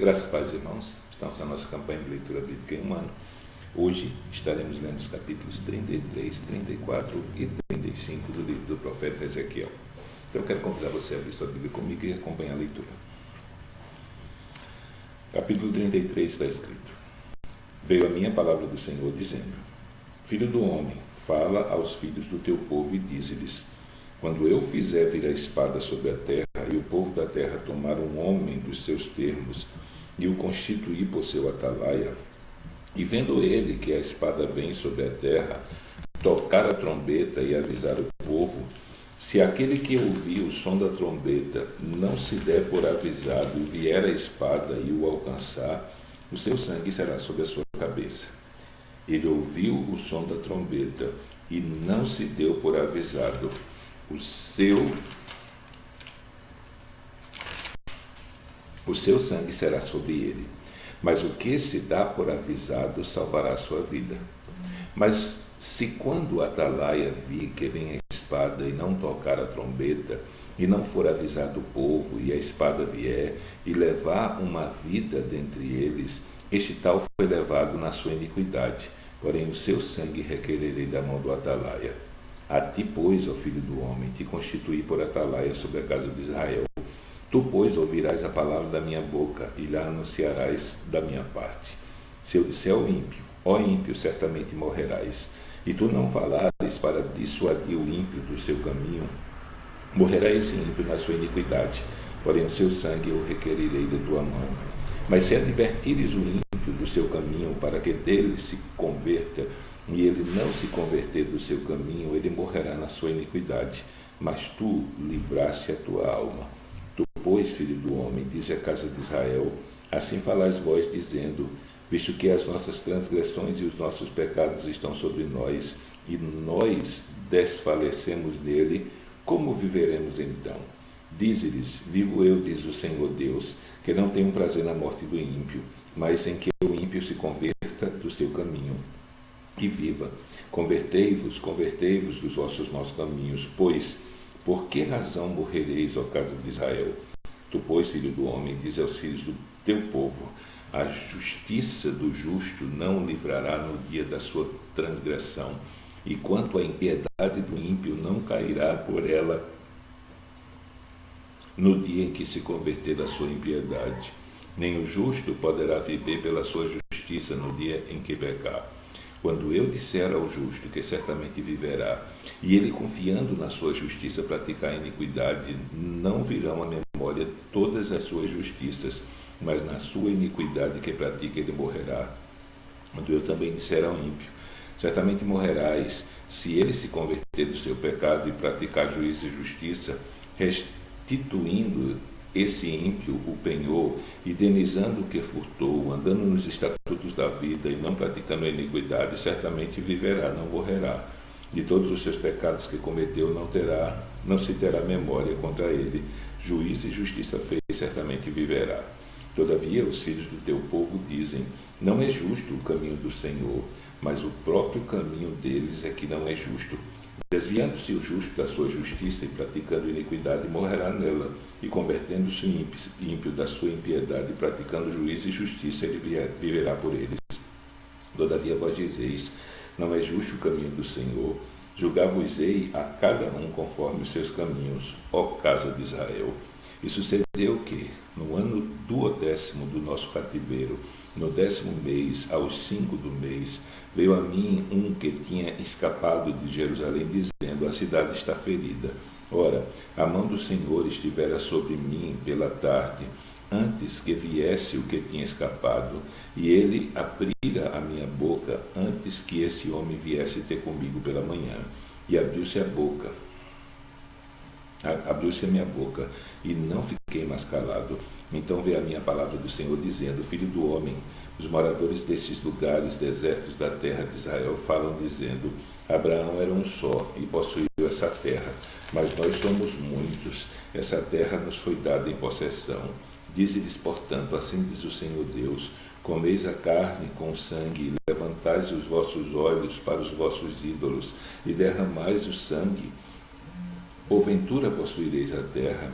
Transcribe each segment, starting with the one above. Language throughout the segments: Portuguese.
Graças a Deus, irmãos. Estamos na nossa campanha de leitura bíblica em um ano. Hoje estaremos lendo os capítulos 33, 34 e 35 do livro do profeta Ezequiel. Então eu quero convidar você a abrir sua Bíblia comigo e acompanhar a leitura. Capítulo 33 está escrito: Veio a minha palavra do Senhor dizendo: Filho do homem, fala aos filhos do teu povo e dize-lhes: Quando eu fizer vir a espada sobre a terra, e o povo da terra tomar um homem dos seus termos, e o constituir por seu atalaia, e vendo ele que a espada vem sobre a terra, tocar a trombeta e avisar o povo, se aquele que ouvir o som da trombeta não se der por avisado e vier a espada e o alcançar, o seu sangue será sobre a sua cabeça. Ele ouviu o som da trombeta e não se deu por avisado, o seu sangue será sobre ele. Mas o que se dá por avisado salvará a sua vida. Mas se quando o atalaia vir que vem a espada e não tocar a trombeta, e não for avisado o povo, e a espada vier e levar uma vida dentre eles, este tal foi levado na sua iniquidade, porém o seu sangue requererei da mão do atalaia. A ti, pois, ó filho do homem, te constituí por atalaia sobre a casa de Israel. Tu, pois, ouvirás a palavra da minha boca e lhe anunciarás da minha parte. Se eu disser ao ímpio, ó ímpio, certamente morrerás, e tu não falares para dissuadir o ímpio do seu caminho, morrerá esse ímpio na sua iniquidade, porém o seu sangue eu requererei de tua mão. Mas se advertires o ímpio do seu caminho, para que dele se converta, e ele não se converter do seu caminho, ele morrerá na sua iniquidade, mas tu livraste a tua alma. Tu, pois, filho do homem, dize à casa de Israel: assim falais vós, dizendo: visto que as nossas transgressões e os nossos pecados estão sobre nós, e nós desfalecemos nele, como viveremos então? Dize-lhes: vivo eu, diz o Senhor Deus, que não tenho prazer na morte do ímpio, mas em que o ímpio se converta do seu caminho e viva. Convertei-vos dos vossos maus caminhos, pois por que razão morrereis, ó casa de Israel? Tu, pois, filho do homem, diz aos filhos do teu povo: a justiça do justo não o livrará no dia da sua transgressão, e quanto à impiedade do ímpio não cairá por ela no dia em que se converter da sua impiedade. Nem o justo poderá viver pela sua justiça no dia em que pecar. Quando eu disser ao justo que certamente viverá, e ele confiando na sua justiça praticar a iniquidade, não virão à memória todas as suas justiças, mas na sua iniquidade que pratica ele morrerá. Quando eu também disser ao ímpio: certamente morrerás, se ele se converter do seu pecado e praticar juízo e justiça, restituindo esse ímpio o penhor, indenizando o que furtou, andando nos estatutos da vida e não praticando a iniquidade, certamente viverá, não morrerá. De todos os seus pecados que cometeu não se terá memória contra ele. Juízo e justiça fez, certamente viverá. Todavia os filhos do teu povo dizem: não é justo o caminho do Senhor, mas o próprio caminho deles é que não é justo. Desviando-se o justo da sua justiça e praticando iniquidade, morrerá nela, e convertendo-se o ímpio da sua impiedade e praticando juízo e justiça, ele viverá por eles. Todavia vós dizeis: não é justo o caminho do Senhor, julgar-vos-ei a cada um conforme os seus caminhos, ó casa de Israel. E sucedeu que, no ano 12º do nosso cativeiro, no 10º mês, aos 5 do mês, veio a mim um que tinha escapado de Jerusalém, dizendo: a cidade está ferida. Ora, a mão do Senhor estivera sobre mim pela tarde, antes que viesse o que tinha escapado, e ele abrira a minha boca, antes que esse homem viesse ter comigo pela manhã. E abriu-se a minha boca, e não fiquei mais calado. Então veio a minha palavra do Senhor, dizendo: filho do homem, os moradores desses lugares desertos da terra de Israel falam, dizendo: Abraão era um só e possuiu essa terra, mas nós somos muitos, essa terra nos foi dada em possessão. Dize-lhes, portanto: assim diz o Senhor Deus: comeis a carne com sangue, e levantais os vossos olhos para os vossos ídolos, e derramais o sangue. Porventura possuireis a terra?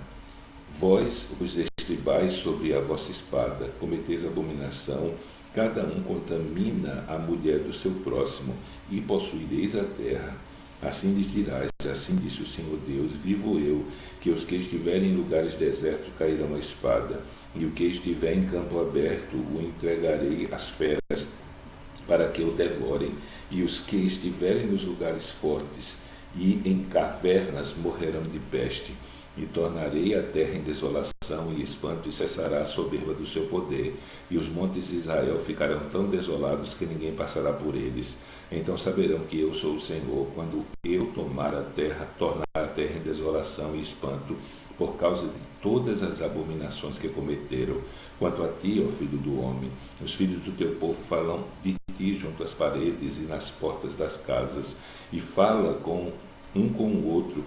Vós vos estribais sobre a vossa espada, cometeis abominação, cada um contamina a mulher do seu próximo, e possuireis a terra. Assim lhes dirás, assim disse o Senhor Deus, vivo eu, que os que estiverem em lugares desertos cairão à espada, e o que estiver em campo aberto o entregarei às feras, para que o devorem, e os que estiverem nos lugares fortes e em cavernas morrerão de peste. E tornarei a terra em desolação e espanto, e cessará a soberba do seu poder, e os montes de Israel ficarão tão desolados que ninguém passará por eles. Então saberão que eu sou o Senhor, quando eu tornar a terra em desolação e espanto, por causa de todas as abominações que cometeram. Quanto a ti, ó filho do homem, os filhos do teu povo falam de ti junto às paredes e nas portas das casas, e fala um com o outro,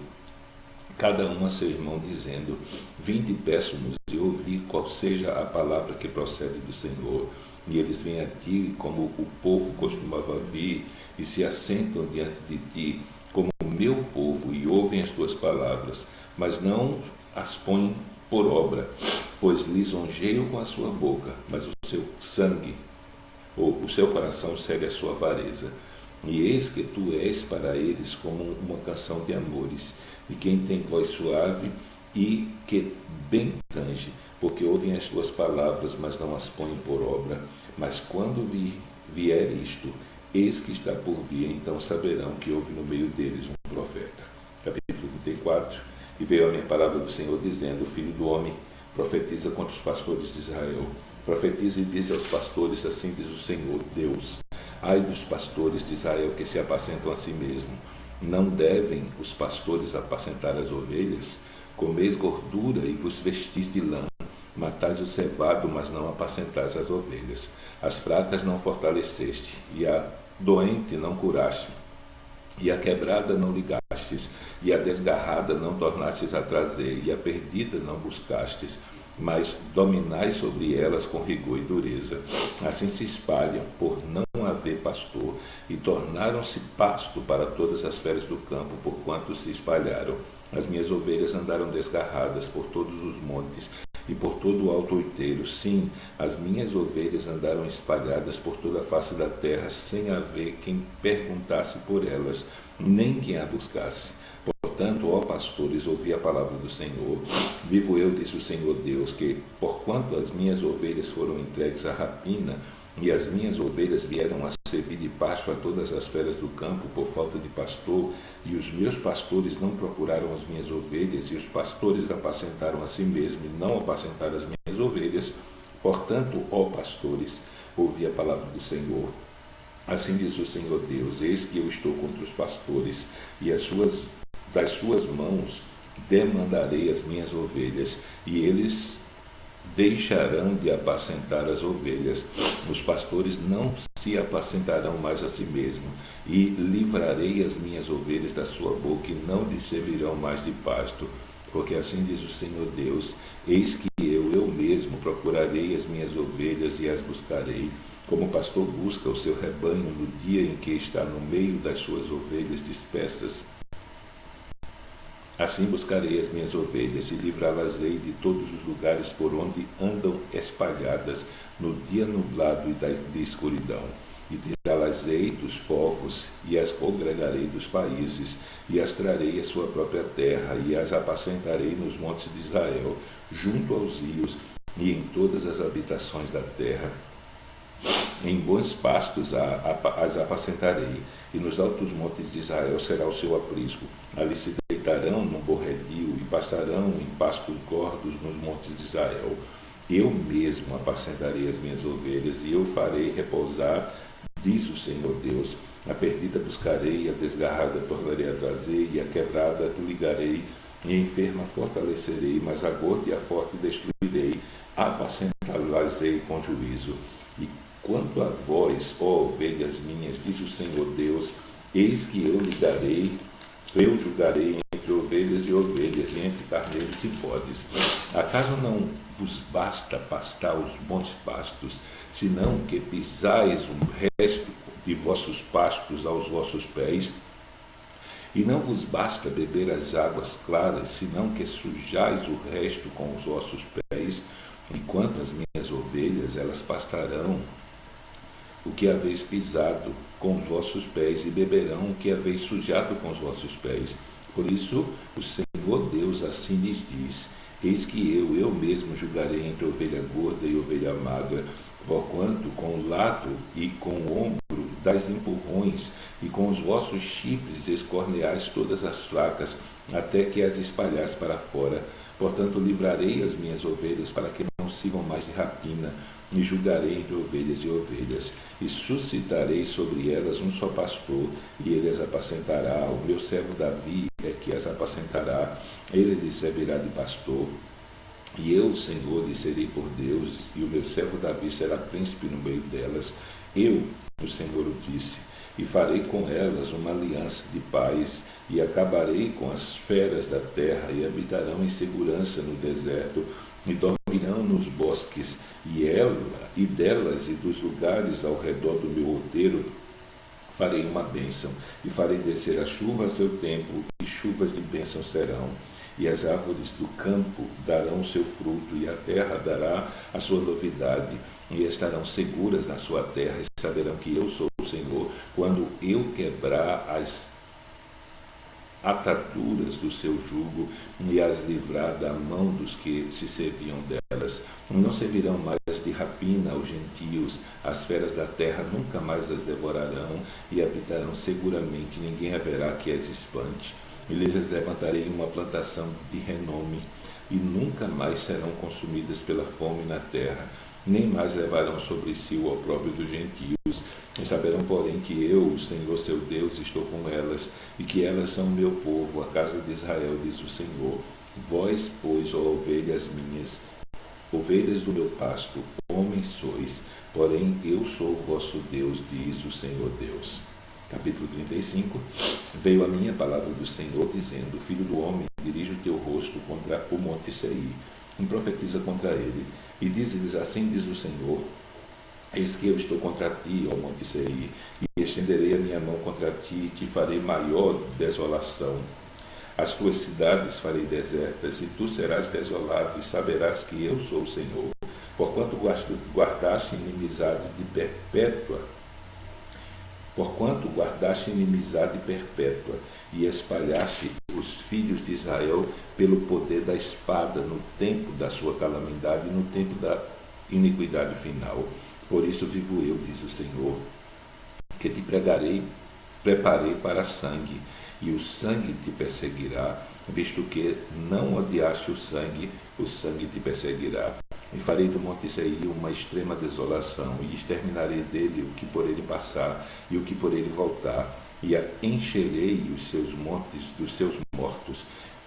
cada um a seu irmão, dizendo: vinde, peço-nos, e ouvi qual seja a palavra que procede do Senhor. E eles vêm a ti como o povo costumava vir, e se assentam diante de ti como o meu povo, e ouvem as tuas palavras, mas não as põem por obra, pois lisonjeiam com a sua boca, mas o seu sangue, ou o seu coração segue a sua avareza. E eis que tu és para eles como uma canção de amores, de quem tem voz suave e que bem tange, porque ouvem as tuas palavras, mas não as põem por obra. Mas quando vier isto, eis que está por vir, então saberão que houve no meio deles um profeta. Capítulo 34. E veio a minha palavra do Senhor, dizendo: filho do homem, profetiza contra os pastores de Israel. Profetiza e diz aos pastores: assim diz o Senhor Deus: ai dos pastores de Israel que se apacentam a si mesmos. Não devem os pastores apacentar as ovelhas? Comeis gordura e vos vestis de lã. Matais o cevado, mas não apacentais as ovelhas. As fracas não fortaleceste, e a doente não curaste, e a quebrada não ligastes, e a desgarrada não tornastes a trazer, e a perdida não buscastes, mas dominais sobre elas com rigor e dureza. Assim se espalham, por não haver pastor, e tornaram-se pasto para todas as feras do campo, porquanto se espalharam. As minhas ovelhas andaram desgarradas por todos os montes, e por todo o alto outeiro. Sim, as minhas ovelhas andaram espalhadas por toda a face da terra, sem haver quem perguntasse por elas, nem quem a buscasse. Portanto, ó pastores, ouvi a palavra do Senhor. Vivo eu, disse o Senhor Deus, que, porquanto as minhas ovelhas foram entregues à rapina, e as minhas ovelhas vieram a servir de pasto a todas as feras do campo por falta de pastor, e os meus pastores não procuraram as minhas ovelhas, e os pastores apacentaram a si mesmos, e não apacentaram as minhas ovelhas. Portanto, ó pastores, ouvi a palavra do Senhor. Assim diz o Senhor Deus: eis que eu estou contra os pastores, e das suas mãos demandarei as minhas ovelhas, e eles deixarão de apacentar as ovelhas. Os pastores não se apacentarão mais a si mesmos, e livrarei as minhas ovelhas da sua boca, e não lhes servirão mais de pasto. Porque assim diz o Senhor Deus: eis que eu mesmo procurarei as minhas ovelhas e as buscarei, como o pastor busca o seu rebanho no dia em que está no meio das suas ovelhas dispersas. Assim buscarei as minhas ovelhas e livrá-las-ei de todos os lugares por onde andam espalhadas no dia nublado e de escuridão. E tirá-las-ei dos povos e as congregarei dos países e as trarei à sua própria terra e as apacentarei nos montes de Israel, junto aos rios e em todas as habitações da terra. Em bons pastos as apacentarei, e nos altos montes de Israel será o seu aprisco. Ali se deitarão no borredio e pastarão em pastos gordos nos montes de Israel. Eu mesmo apacentarei as minhas ovelhas, e eu farei repousar, diz o Senhor Deus. A perdida buscarei, a desgarrada tornarei a trazer, e a quebrada ligarei, e a enferma fortalecerei, mas a gorda e a forte destruirei, apacentá-las-ei com juízo. E quanto a vós, ó ovelhas minhas, diz o Senhor Deus, eis que eu julgarei entre ovelhas e ovelhas, e entre carneiros e bodes. Acaso não vos basta pastar os bons pastos, senão que pisais o resto de vossos pastos aos vossos pés? E não vos basta beber as águas claras, senão que sujais o resto com os vossos pés? pés, e quanto às minhas ovelhas, elas pastarão o que haveis pisado com os vossos pés, e beberão o que haveis sujado com os vossos pés. Por isso, o Senhor Deus assim lhes diz: eis que eu mesmo julgarei entre ovelha gorda e ovelha magra, porquanto com o lado e com o ombro dais empurrões, e com os vossos chifres escorneais todas as flacas, até que as espalhais para fora. Portanto, livrarei as minhas ovelhas, para que não sirvam mais de rapina, e julgarei entre ovelhas e ovelhas, e suscitarei sobre elas um só pastor, e ele as apacentará. O meu servo Davi é que as apacentará, ele lhes servirá de pastor, e eu, Senhor, lhes serei por Deus, e o meu servo Davi será príncipe no meio delas. Eu, o Senhor, o disse, e farei com elas uma aliança de paz, e acabarei com as feras da terra, e habitarão em segurança no deserto, e dormirão nos bosques, e delas e dos lugares ao redor do meu outeiro farei uma bênção, e farei descer a chuva a seu tempo, e chuvas de bênção serão. E as árvores do campo darão o seu fruto, e a terra dará a sua novidade, e estarão seguras na sua terra, e saberão que eu sou o Senhor, quando eu quebrar as ataduras do seu jugo e as livrar da mão dos que se serviam delas. Não servirão mais de rapina aos gentios, as feras da terra nunca mais as devorarão, e habitarão seguramente, ninguém haverá que as espante. E lhes levantarei uma plantação de renome, e nunca mais serão consumidas pela fome na terra, nem mais levarão sobre si o opróbrio dos gentios. E saberão, porém, que eu, o Senhor seu Deus, estou com elas, e que elas são meu povo, a casa de Israel, diz o Senhor. Vós, pois, ó ovelhas minhas, ovelhas do meu pasto, homens sois, porém eu sou o vosso Deus, diz o Senhor Deus. Capítulo 35. Veio a minha palavra do Senhor, dizendo: Filho do homem, dirige o teu rosto contra o monte Seir, e profetiza contra ele, e diz-lhes: assim diz o Senhor, eis que eu estou contra ti, ó monte Seir, e estenderei a minha mão contra ti, e te farei maior desolação. As tuas cidades farei desertas, e tu serás desolado, e saberás que eu sou o Senhor. Porquanto guardaste inimizade perpétua, e espalhaste os filhos de Israel pelo poder da espada, no tempo da sua calamidade e no tempo da iniquidade final. Por isso vivo eu, diz o Senhor, que te preparei para sangue, e o sangue te perseguirá, visto que não odiaste o sangue te perseguirá. E farei do monte Seir uma extrema desolação, e exterminarei dele o que por ele passar, e o que por ele voltar, e encherei os seus montes dos seus mortos.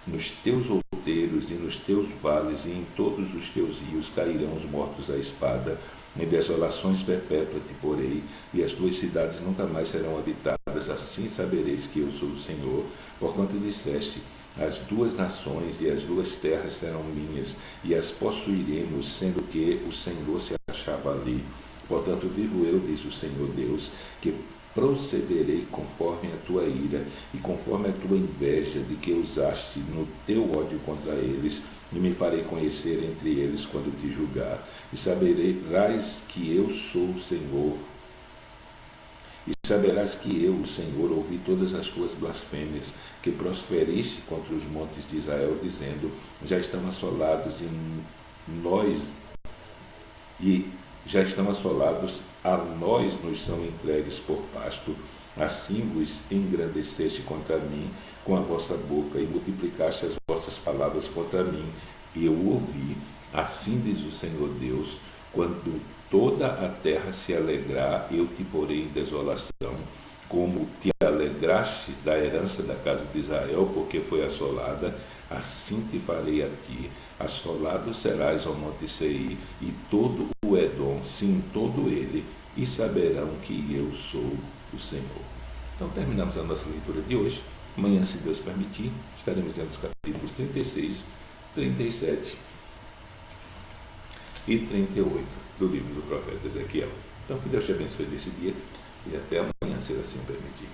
Nos teus outeiros e nos teus vales e em todos os teus rios cairão os mortos à espada. Em desolações perpétuas te porei, e as tuas cidades nunca mais serão habitadas. Assim sabereis que eu sou o Senhor, porquanto disseste: as duas nações e as duas terras serão minhas, e as possuiremos, sendo que o Senhor se achava ali. Portanto, vivo eu, diz o Senhor Deus, que procederei conforme a tua ira, e conforme a tua inveja de que usaste no teu ódio contra eles, e me farei conhecer entre eles quando te julgar. E saberás que eu sou o Senhor. E saberás que eu, o Senhor, ouvi todas as tuas blasfêmias, que prosferiste contra os montes de Israel, dizendo: já estão assolados a nós nos são entregues por pasto. Assim vos engrandeceste contra mim com a vossa boca, e multiplicaste as vossas palavras contra mim. E eu ouvi, assim diz o Senhor Deus: quando toda a terra se alegrar, eu te porei em desolação, como te alegraste da herança da casa de Israel, porque foi assolada, assim te farei a ti. Assolado serás ao monte Seir, e todo o Edom, sim, todo ele, e saberão que eu sou o Senhor. Então terminamos a nossa leitura de hoje. Amanhã, se Deus permitir, estaremos lendo os capítulos 36, 37 e 38 do livro do profeta Ezequiel. Então que Deus te abençoe nesse dia, e até amanhã, se assim permitir.